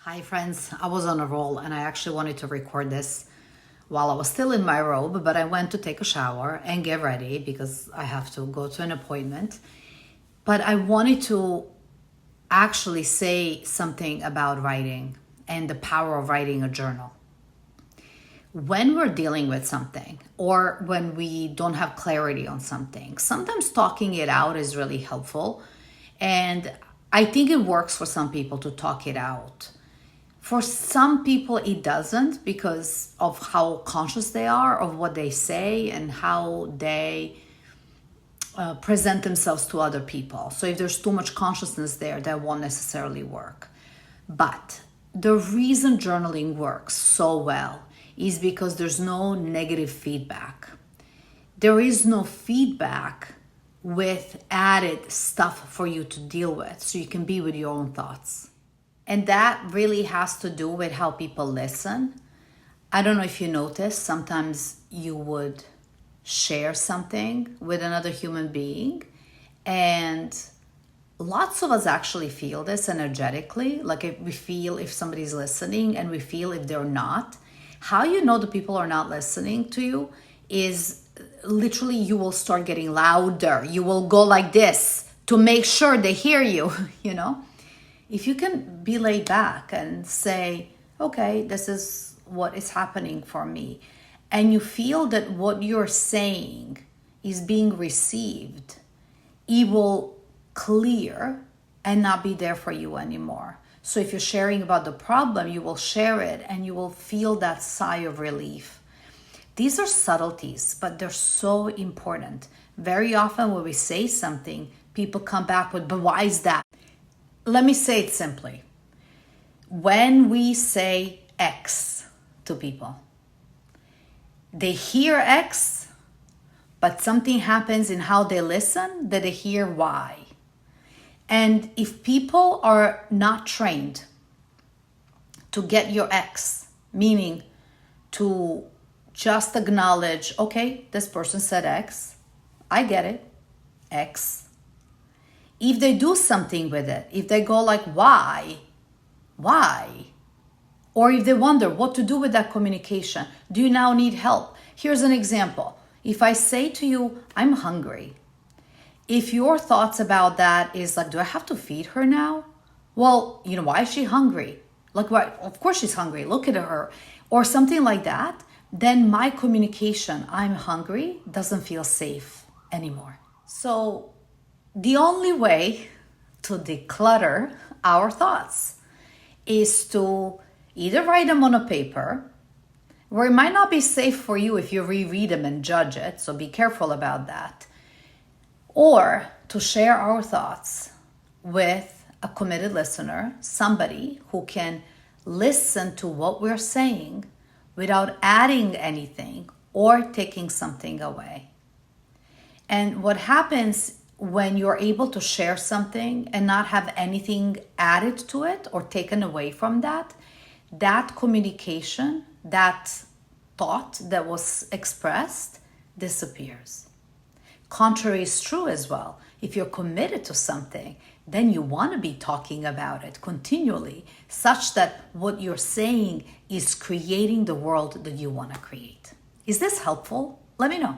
Hi friends, I was on a roll and I actually wanted to record this while I was still in my robe, but I went to take a shower and get ready because I have to go to an appointment. But I wanted to actually say something about writing and the power of writing a journal. When we're dealing with something or when we don't have clarity on something, sometimes talking it out is really helpful. And I think it works for some people to talk it out. For some people, it doesn't because of how conscious they are of what they say and how they present themselves to other people. So if there's too much consciousness there, that won't necessarily work. But the reason journaling works so well is because there's no negative feedback. There is no feedback with added stuff for you to deal with, so you can be with your own thoughts. And that really has to do with how people listen. I don't know if you notice, sometimes you would share something with another human being, and lots of us actually feel this energetically. Like if we feel if somebody's listening and we feel if they're not. How you know the people are not listening to you is literally you will start getting louder. You will go like this to make sure they hear you, you know? If you can be laid back and say, okay, this is what is happening for me, and you feel that what you're saying is being received, it will clear and not be there for you anymore. So if you're sharing about the problem, you will share it and you will feel that sigh of relief. These are subtleties, but they're so important. Very often when we say something, people come back with, but why is that? Let me say it simply. When we say X to people, they hear X, but something happens in how they listen that they hear Y. And if people are not trained to get your X, meaning to just acknowledge, okay, this person said X, I get it, X. If they do something with it, if they go like, why? Or if they wonder what to do with that communication, do you now need help? Here's an example. If I say to you, I'm hungry, if your thoughts about that is like, do I have to feed her now? Well, why is she hungry? Like, why? Of course she's hungry. Look at her. Or something like that. Then my communication, I'm hungry, doesn't feel safe anymore. So the only way to declutter our thoughts is to either write them on a paper, where it might not be safe for you if you reread them and judge it, so be careful about that, or to share our thoughts with a committed listener, somebody who can listen to what we're saying without adding anything or taking something away. And what happens when you're able to share something and not have anything added to it or taken away from that, that communication, that thought that was expressed disappears. Contrary is true as well. If you're committed to something, then you want to be talking about it continually, such that what you're saying is creating the world that you want to create. Is this helpful? Let me know.